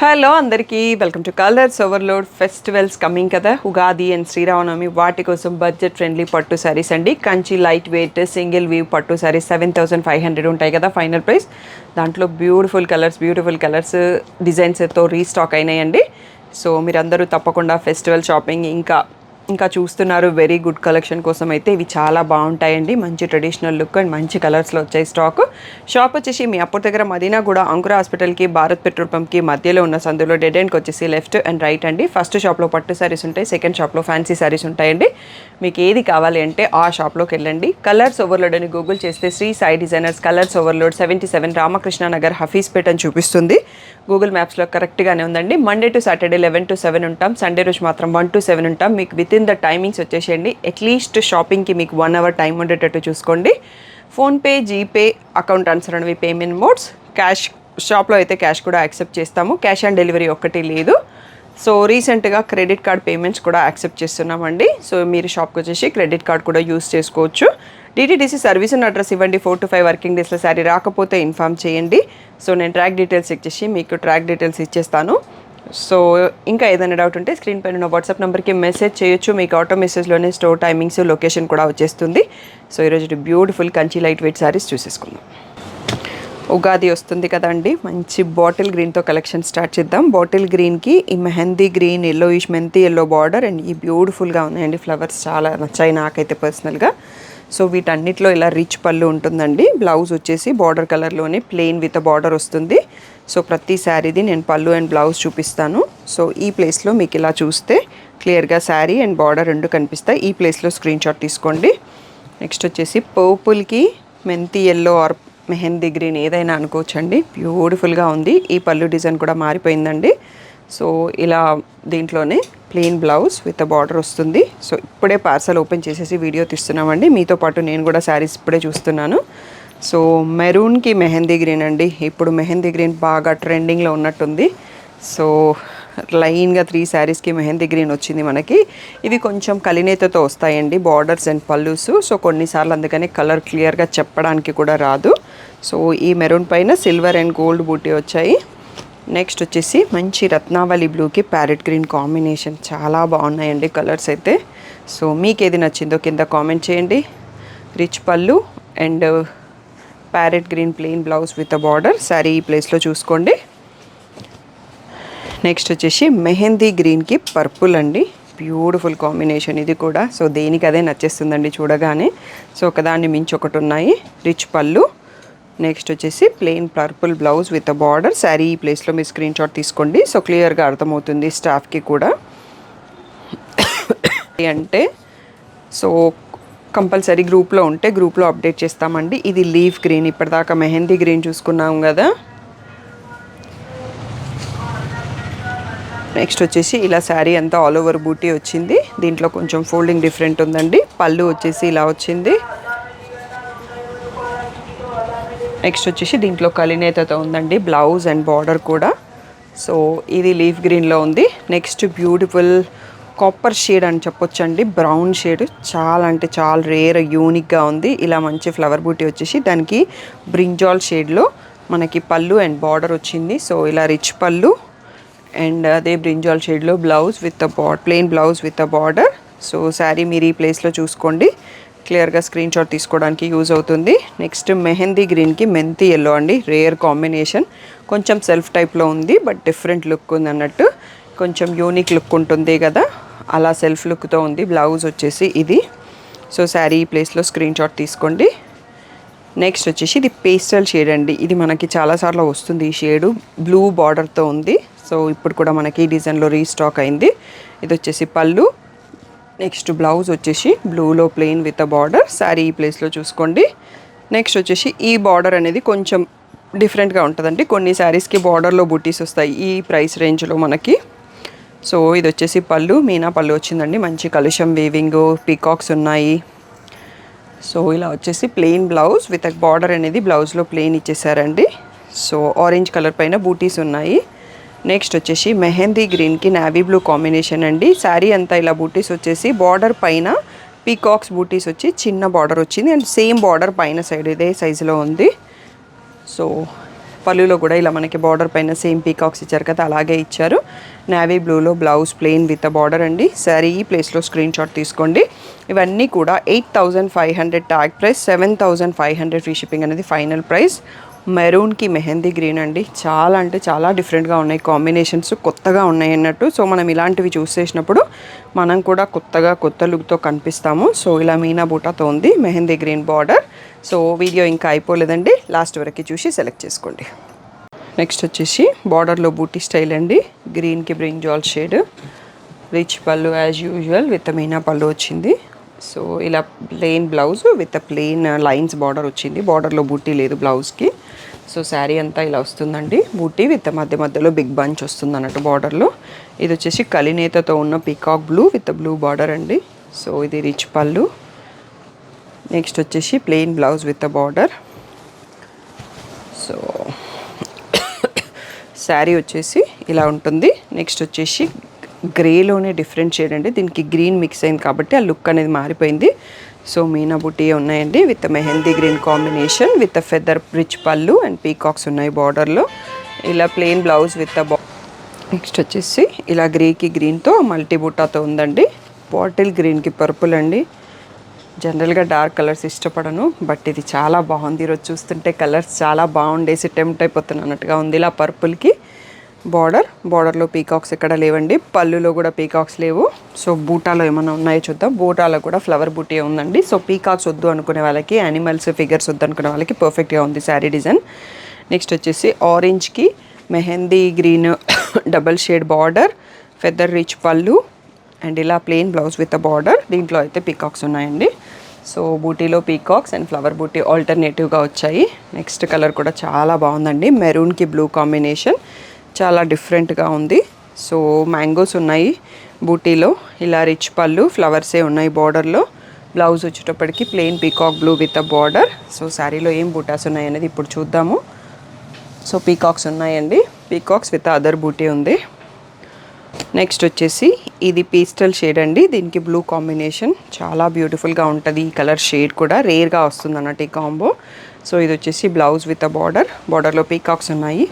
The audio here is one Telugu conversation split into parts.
హలో అందరికీ welcome to colours overload. Festivals coming కదా, ఉగాది అండ్ శ్రీరామనవమి. వాటి కోసం బడ్జెట్ ఫ్రెండ్లీ పట్టు శారీస్ అండి. Kanchi light weight single weave పట్టు శారీస్ 7,500 ఉంటాయి కదా ఫైనల్ ప్రైస్. దాంట్లో బ్యూటిఫుల్ కలర్స్ డిజైన్స్తో రీస్టాక్ అయినాయండి. సో మీరందరూ తప్పకుండా ఫెస్టివల్ షాపింగ్ ఇంకా చూస్తున్నారు. వెరీ గుడ్ కలెక్షన్ కోసం అయితే ఇవి చాలా బాగుంటాయండి. మంచి ట్రెడిషనల్ లుక్ అండ్ మంచి కలర్స్లో వచ్చాయి స్టాక్. షాప్ వచ్చేసి మీ అప్పటి దగ్గర మదీనా కూడా అంకుర హాస్పిటల్కి భారత్ పెట్రోల్ పంప్కి మధ్యలో ఉన్న సందులో డెడ్ ఎండ్కి వచ్చేసి లెఫ్ట్ అండ్ రైట్ అండి. ఫస్ట్ షాప్లో పట్టు శారీస్ ఉంటాయి, సెకండ్ షాప్లో ఫ్యాన్సీ శారీస్ ఉంటాయండి. మీకు ఏది కావాలి అంటే ఆ షాప్లోకి వెళ్ళండి. కలర్స్ ఓవర్లోడ్ అని గూగుల్ చేస్తే Shri Sai designers colours overload 77 Ramakrishna Nagar Hafeezpet అని చూపిస్తుంది. గూగుల్ మ్యాప్స్లో కరెక్ట్గానే ఉందండి. మండే టు సాటర్డే 11 to 7 ఉంటాం. సండే రోజు మాత్రం 1 to 7 ఉంటాం. మీకు విత్ ఇన్ ద టైమింగ్స్ వచ్చేసేయండి. అట్లీస్ట్ షాపింగ్కి మీకు 1 hour టైం ఉండేటట్టు చూసుకోండి. ఫోన్పే, జీపే, అకౌంట్ ట్రాన్స్ఫర్ అనేవి పేమెంట్ మోడ్స్. క్యాష్ షాప్లో అయితే క్యాష్ కూడా యాక్సెప్ట్ చేస్తాము. క్యాష్ ఆన్ డెలివరీ ఒక్కటి లేదు. సో రీసెంట్గా క్రెడిట్ కార్డ్ పేమెంట్స్ కూడా యాక్సెప్ట్ చేస్తున్నామండి. సో మీరు షాప్కి వచ్చేసి క్రెడిట్ కార్డ్ కూడా యూస్ చేసుకోవచ్చు. DTDC సర్వీస్ అండ్ అడ్రస్ ఇవ్వండి. 4 to 5 వర్కింగ్ డేస్లో శారీ రాకపోతే ఇన్ఫామ్ చేయండి. సో నేను ట్రాక్ డీటెయిల్స్ ఇచ్చేసి మీకు ట్రాక్ డీటెయిల్స్ ఇచ్చేస్తాను. సో ఇంకా ఏదైనా డౌట్ ఉంటే స్క్రీన్ పైన ఉన్న వాట్సాప్ నెంబర్కి మెసేజ్ చేయొచ్చు. మీకు ఆటో మెసేజ్లోనే స్టోర్ టైమింగ్స్, లొకేషన్ కూడా వచ్చేస్తుంది. సో ఈరోజు beautiful Kanchi light weight sarees చూసేసుకుందాం. ఉగాది వస్తుంది కదండి, మంచి బాటిల్ గ్రీన్తో కలెక్షన్ స్టార్ట్ చేద్దాం. బాటిల్ గ్రీన్కి ఈ మెహందీ గ్రీన్, ఎల్లోయిష్ మెంతి ఎల్లో బార్డర్ అండ్ ఈ బ్యూటిఫుల్గా ఉన్నాయండి ఫ్లవర్స్. చాలా నచ్చాయి నాకైతే పర్సనల్గా. సో వీటన్నిటిలో ఇలా రిచ్ పళ్ళు ఉంటుందండి. బ్లౌజ్ వచ్చేసి బార్డర్ కలర్లోనే ప్లెయిన్ విత్ బార్డర్ వస్తుంది. సో ప్రతి శారీది నేను పళ్ళు అండ్ బ్లౌజ్ చూపిస్తాను. సో ఈ ప్లేస్లో మీకు ఇలా చూస్తే క్లియర్గా శారీ అండ్ బార్డర్ రెండు కనిపిస్తాయి. ఈ ప్లేస్లో స్క్రీన్ షాట్ తీసుకోండి. నెక్స్ట్ వచ్చేసి పర్పుల్కి మెంతి ఎల్లో ఆర్ మెహందీ గ్రీన్ ఏదైనా అనుకోవచ్చండి. బ్యూటిఫుల్గా ఉంది. ఈ పళ్ళు డిజైన్ కూడా మారిపోయిందండి. సో ఇలా దీంట్లోనే ప్లెయిన్ బ్లౌజ్ విత్ బార్డర్ వస్తుంది. సో ఇప్పుడే పార్సల్ ఓపెన్ చేసేసి వీడియో తీస్తున్నామండి. మీతో పాటు నేను కూడా శారీస్ ఇప్పుడే చూస్తున్నాను. సో మెరూన్కి మెహందీ గ్రీన్ అండి. ఇప్పుడు మెహందీ గ్రీన్ బాగా ట్రెండింగ్లో ఉన్నట్టుంది. సో లైన్గా 3 శారీస్కి మెహందీ గ్రీన్ వచ్చింది మనకి. ఇవి కొంచెం కలినేతతో వస్తాయండి బార్డర్స్ అండ్ పల్లూస్. సో కొన్నిసార్లు అందుకని కలర్ క్లియర్గా చెప్పడానికి కూడా రాదు. సో ఈ మెరూన్ పైన సిల్వర్ అండ్ గోల్డ్ బూటీ వచ్చాయి. నెక్స్ట్ వచ్చేసి మంచి రత్నావళి బ్లూకి ప్యారెట్ గ్రీన్ కాంబినేషన్. చాలా బాగున్నాయండి కలర్స్ అయితే. సో మీకు ఏది నచ్చిందో కింద కామెంట్ చేయండి. Rich pallu and parrot green plain blouse with border sari ఈ ప్లేస్లో చూసుకోండి. నెక్స్ట్ వచ్చేసి మెహందీ గ్రీన్కి పర్పుల్ అండి. బ్యూటిఫుల్ కాంబినేషన్ ఇది కూడా. సో దేనికి అదే నచ్చేస్తుందండి చూడగానే. సో ఒకదాన్ని మించి ఒకటి ఉన్నాయి. రిచ్ పళ్ళు. నెక్స్ట్ వచ్చేసి plain purple blouse with border sari ఈ ప్లేస్లో మీరు స్క్రీన్ షాట్ తీసుకోండి. సో క్లియర్గా అర్థమవుతుంది స్టాఫ్కి కూడా. అంటే సో కంపల్సరీ గ్రూప్లో ఉంటే గ్రూప్లో అప్డేట్ చేస్తామండి. ఇది లీఫ్ గ్రీన్. ఇప్పటిదాకా మెహందీ గ్రీన్ చూసుకున్నాం కదా. నెక్స్ట్ వచ్చేసి ఇలా శారీ అంతా ఆల్ ఓవర్ బూటీ వచ్చింది. దీంట్లో కొంచెం ఫోల్డింగ్ డిఫరెంట్ ఉందండి. పళ్ళు వచ్చేసి ఇలా వచ్చింది. నెక్స్ట్ వచ్చేసి దీంట్లో కలినేతతో ఉందండి బ్లౌజ్ అండ్ బార్డర్ కూడా. సో ఇది లీఫ్ గ్రీన్లో ఉంది. నెక్స్ట్ బ్యూటిఫుల్ కాపర్ షేడ్ అని చెప్పొచ్చండి. బ్రౌన్ షేడ్ చాలా అంటే చాలా రేర్ యూనిక్గా ఉంది. ఇలా మంచి ఫ్లవర్ బూటీ వచ్చేసి దానికి బ్రింజాల్ షేడ్లో మనకి పళ్ళు అండ్ బార్డర్ వచ్చింది. సో ఇలా రిచ్ పళ్ళు అండ్ అదే బ్రింజాల్ షేడ్లో blouse with plain blouse with border. So sari మీరు ఈ ప్లేస్లో చూసుకోండి. క్లియర్గా స్క్రీన్ షాట్ తీసుకోవడానికి యూజ్ అవుతుంది. నెక్స్ట్ మెహందీ గ్రీన్కి మెంతి ఎల్లో అండి. Rare combination. కొంచెం సెల్ఫ్ టైప్లో ఉంది బట్ డిఫరెంట్ లుక్ ఉంది అన్నట్టు. కొంచెం యూనిక్ లుక్ ఉంటుంది కదా, అలా సెల్ఫ్ లుక్తో ఉంది. బ్లౌజ్ వచ్చేసి ఇది. సో శారీ ఈ ప్లేస్లో స్క్రీన్ షాట్ తీసుకోండి. నెక్స్ట్ వచ్చేసి ఇది పేస్టల్ షేడ్ అండి. ఇది మనకి చాలాసార్లు వస్తుంది. ఈ షేడు బ్లూ బార్డర్తో ఉంది. సో ఇప్పుడు కూడా మనకి ఈ డిజైన్లో రీస్టాక్ అయింది. ఇది వచ్చేసి పళ్ళు. నెక్స్ట్ బ్లౌజ్ వచ్చేసి బ్లూలో ప్లెయిన్ విత్ బార్డర్ శారీ ఈ ప్లేస్లో చూసుకోండి. నెక్స్ట్ వచ్చేసి ఈ బార్డర్ అనేది కొంచెం డిఫరెంట్గా ఉంటుందండి. కొన్ని శారీస్కి బార్డర్లో బుటీస్ వస్తాయి ఈ ప్రైస్ రేంజ్లో మనకి. సో ఇది వచ్చేసి పళ్ళు, మీనా పళ్ళు వచ్చిందండి. మంచి కలుషం వీవింగ్, పీకాక్స్ ఉన్నాయి. సో ఇలా వచ్చేసి ప్లెయిన్ బ్లౌజ్ విత్ బార్డర్ అనేది బ్లౌజ్లో ప్లెయిన్ ఇచ్చేసారండి. సో ఆరెంజ్ కలర్ పైన బూటీస్ ఉన్నాయి. నెక్స్ట్ వచ్చేసి మెహందీ గ్రీన్కి నావీ బ్లూ కాంబినేషన్ అండి. శారీ అంతా ఇలా బూటీస్ వచ్చేసి బార్డర్ పైన పీకాక్స్ బూటీస్ వచ్చి చిన్న బార్డర్ వచ్చింది అండ్ సేమ్ బార్డర్ పైన సైడ్ ఇదే సైజులో ఉంది. సో పళ్ళులో కూడా ఇలా మనకి బార్డర్ పైన సేమ్ పీకాక్స్ ఇచ్చారు కదా, అలాగే ఇచ్చారు. నేవీ బ్లూలో బ్లౌజ్ ప్లెయిన్ విత్ బార్డర్ అండి. శారీ ఈ ప్లేస్లో స్క్రీన్ షాట్ తీసుకోండి. ఇవన్నీ కూడా 8500 ట్యాగ్ ప్రైస్, 7500 ఫ్రీ షిప్పింగ్ అనేది ఫైనల్ ప్రైస్. మెరూన్కి మెహందీ గ్రీన్ అండి, చాలా అంటే చాలా డిఫరెంట్గా ఉన్నాయి కాంబినేషన్స్, కొత్తగా ఉన్నాయి అన్నట్టు. సో మనం ఇలాంటివి చూస్ చేసినప్పుడు మనం కూడా కొత్త లుక్తో కనిపిస్తాము. సో ఇలా మీనా బూటాతో ఉంది, mehndi green border. So video ఇంకా అయిపోలేదండి, లాస్ట్ వరకు చూసి సెలెక్ట్ చేసుకోండి. నెక్స్ట్ వచ్చేసి బార్డర్లో బూటీ స్టైల్ అండి, గ్రీన్కి బ్రింజాల్ షేడ్, రిచ్ పళ్ళు యాజ్ యూజువల్ విత్ మీనా పళ్ళు వచ్చింది. సో ఇలా plain blouse with plain lines border వచ్చింది, బార్డర్లో బూటీ లేదు బ్లౌజ్కి. సో శారీ అంతా ఇలా వస్తుందండి, బూటీ విత్ మధ్యలో బిగ్ బంచ్ వస్తుంది అన్నట్టు బార్డర్లో. ఇది వచ్చేసి కలినేతతో ఉన్న peacock blue with blue border అండి. సో ఇది రిచ్ పళ్ళు. నెక్స్ట్ వచ్చేసి plain blouse with border. So sari వచ్చేసి ఇలా ఉంటుంది. నెక్స్ట్ వచ్చేసి గ్రేలోనే డిఫరెంట్ షేడ్ అండి, దీనికి గ్రీన్ మిక్స్ అయింది కాబట్టి ఆ లుక్ అనేది మారిపోయింది. సో మీనా బుటీ ఉన్నాయండి with mehndi green combination with feather rich pallu and peacocks ఉన్నాయి బార్డర్లో. ఇలా ప్లెయిన్ బ్లౌజ్ విత్ నెక్స్ట్ వచ్చేసి ఇలా గ్రేకి గ్రీన్తో మల్టీ బుట్టాతో ఉందండి. బాటిల్ గ్రీన్కి పర్పుల్ అండి. జనరల్గా డార్క్ కలర్స్ ఇష్టపడను, బట్ ఇది చాలా బాగుంది. ఈరోజు చూస్తుంటే కలర్స్ చాలా బాగుండేసి టెంప్ట్ అయిపోతున్నట్టుగా ఉంది. ఇలా పర్పుల్కి బార్డర్లో పీకాక్స్ ఎక్కడ లేవండి, పళ్ళులో కూడా పీకాక్స్ లేవు. సో బూటాలో ఏమైనా ఉన్నాయో చూద్దాం. బూటాలో కూడా ఫ్లవర్ బూటీ ఉందండి. సో పీకాక్స్ వద్దు అనుకునే వాళ్ళకి, యానిమల్స్ ఫిగర్స్ వద్దు అనుకునే వాళ్ళకి పర్ఫెక్ట్గా ఉంది శారీ డిజైన్. నెక్స్ట్ వచ్చేసి ఆరెంజ్కి mehndi green double shade border, feather rich pallu and ఇలా ప్లెయిన్ బ్లౌజ్ విత్ బార్డర్. దీంట్లో అయితే పీకాక్స్ ఉన్నాయండి. సో బూటీలో పీకాక్స్ అండ్ ఫ్లవర్ బూటీ ఆల్టర్నేటివ్గా వచ్చాయి. నెక్స్ట్ కలర్ కూడా చాలా బాగుందండి, మెరూన్కి బ్లూ కాంబినేషన్, చాలా డిఫరెంట్గా ఉంది. సో మ్యాంగోస్ ఉన్నాయి బూటీలో, ఇలా రిచ్ పళ్ళు ఫ్లవర్సే ఉన్నాయి బార్డర్లో. బ్లౌజ్ వచ్చేటప్పటికి plain peacock blue with border. So శారీలో ఏం బూటాస్ ఉన్నాయి అనేది ఇప్పుడు చూద్దాము. సో పీకాక్స్ ఉన్నాయండి, పీకాక్స్ విత్ అదర్ బూటీ ఉంది. నెక్స్ట్ వచ్చేసి ఇది పీస్టల్ షేడ్ అండి, దీనికి బ్లూ కాంబినేషన్, చాలా బ్యూటిఫుల్గా ఉంటుంది. ఈ కలర్ షేడ్ కూడా రేర్గా వస్తుంది అన్నట్టు ఈ కాంబో. సో ఇది వచ్చేసి బ్లౌజ్ విత్ బార్డర్లో పీకాక్స్ ఉన్నాయి.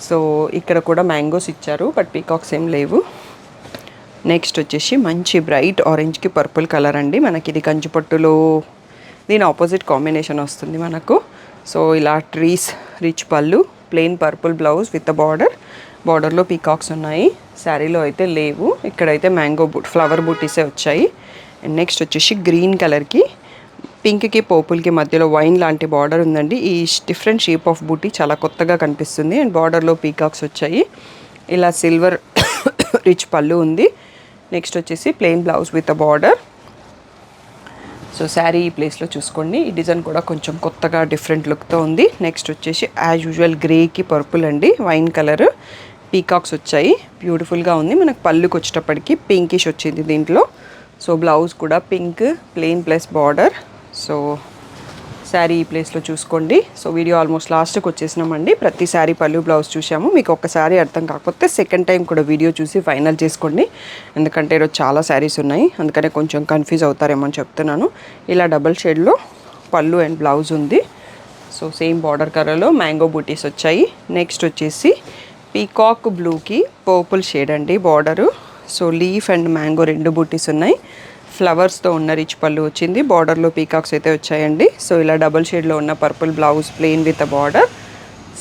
సో ఇక్కడ కూడా మ్యాంగోస్ ఇచ్చారు, బట్ పీకాక్స్ ఏం లేవు. నెక్స్ట్ వచ్చేసి మంచి బ్రైట్ ఆరెంజ్కి పర్పుల్ కలర్ అండి, మనకి ఇది కంచిపట్టులో దీని ఆపోజిట్ కాంబినేషన్ వస్తుంది మనకు. సో ఇలా ట్రీస్ రిచ్ పళ్ళు, ప్లెయిన్ పర్పుల్ బ్లౌజ్ విత్ బార్డర్లో పీకాక్స్ ఉన్నాయి. శారీలో అయితే లేవు, ఇక్కడైతే మ్యాంగో ఫ్లవర్ బూటీసే వచ్చాయి. అండ్ నెక్స్ట్ వచ్చేసి గ్రీన్ కలర్కి పింక్కి పర్పుల్కి మధ్యలో వైన్ లాంటి బార్డర్ ఉందండి. ఈ డిఫరెంట్ షేప్ ఆఫ్ బూటీ చాలా కొత్తగా కనిపిస్తుంది. అండ్ బార్డర్లో పీకాక్స్ వచ్చాయి. ఇలా సిల్వర్ రిచ్ పళ్ళు ఉంది. నెక్స్ట్ వచ్చేసి plain blouse with border. So sari ఈ ప్లేస్లో చూసుకోండి, ఈ డిజైన్ కూడా కొంచెం కొత్తగా డిఫరెంట్ లుక్తో ఉంది. నెక్స్ట్ వచ్చేసి యాజ్ యూజువల్ గ్రేకి పర్పుల్ అండి, వైన్ కలర్, పీకాక్స్ వచ్చాయి, బ్యూటిఫుల్గా ఉంది. మనకు పళ్ళుకి వచ్చేటప్పటికి పింకిష్ వచ్చింది దీంట్లో. సో బ్లౌజ్ కూడా pink plain plus border. So sari ఈ ప్లేస్లో చూసుకోండి. సో వీడియో ఆల్మోస్ట్ లాస్ట్కి వచ్చేసినామండి, ప్రతి శారీ పళ్ళు బ్లౌజ్ చూసాము. మీకు ఒక్కసారి అర్థం కాకపోతే సెకండ్ టైం కూడా వీడియో చూసి ఫైనల్ చేసుకోండి, ఎందుకంటే ఈరోజు చాలా శారీస్ ఉన్నాయి, అందుకనే కొంచెం కన్ఫ్యూజ్ అవుతారేమో అని చెప్తున్నాను. ఇలా డబల్ షేడ్లో పళ్ళు అండ్ బ్లౌజ్ ఉంది. సో సేమ్ బార్డర్ కలర్లో మ్యాంగో బూటీస్ వచ్చాయి. నెక్స్ట్ వచ్చేసి పీకాక్ బ్లూకి పర్పుల్ షేడ్ అండి border. So leaf and mango రెండు బూటీస్ ఉన్నాయి. ఫ్లవర్స్తో ఉన్న రిచ్ పళ్ళు వచ్చింది, బార్డర్లో పీకాక్స్ అయితే వచ్చాయండి. సో ఇలా డబల్ షేడ్లో ఉన్న purple blouse plain with border.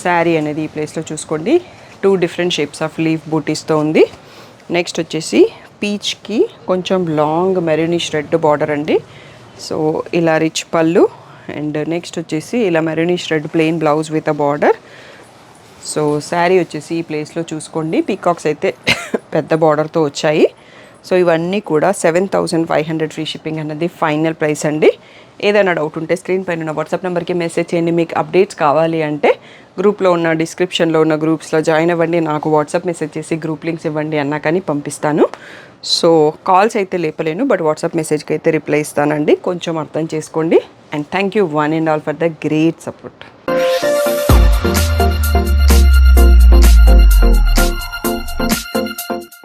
Sari అనేది ఈ ప్లేస్లో చూసుకోండి, 2 డిఫరెంట్ షేప్స్ ఆఫ్ లీఫ్ బూటీస్తో ఉంది. నెక్స్ట్ వచ్చేసి పీచ్కి కొంచెం లాంగ్ మెరూనిష్ రెడ్ బార్డర్ అండి. సో ఇలా రిచ్ పళ్ళు అండ్ నెక్స్ట్ వచ్చేసి ఇలా maroonish red plain blouse with border. So sari వచ్చేసి ఈ ప్లేస్లో చూసుకోండి, పీకాక్స్ అయితే పెద్ద బార్డర్తో వచ్చాయి. సో ఇవన్నీ కూడా 7500 ఫ్రీ షిప్పింగ్ అన్నది ఫైనల్ ప్రైస్ అండి. ఏదైనా డౌట్ ఉంటే స్క్రీన్ పైన ఉన్న వాట్సాప్ నెంబర్కి మెసేజ్ చేయండి. మీకు అప్డేట్స్ కావాలి అంటే గ్రూప్లో ఉన్న డిస్క్రిప్షన్లో ఉన్న గ్రూప్స్లో జాయిన్ అవ్వండి, నాకు వాట్సాప్ మెసేజ్ చేసి గ్రూప్ లింక్స్ ఇవ్వండి అన్నా కానీ పంపిస్తాను. సో కాల్స్ అయితే లేపలేను, బట్ వాట్సాప్ మెసేజ్కి అయితే రిప్లై ఇస్తానండి, కొంచెం అర్థం చేసుకోండి. And thank you one and all for the great support.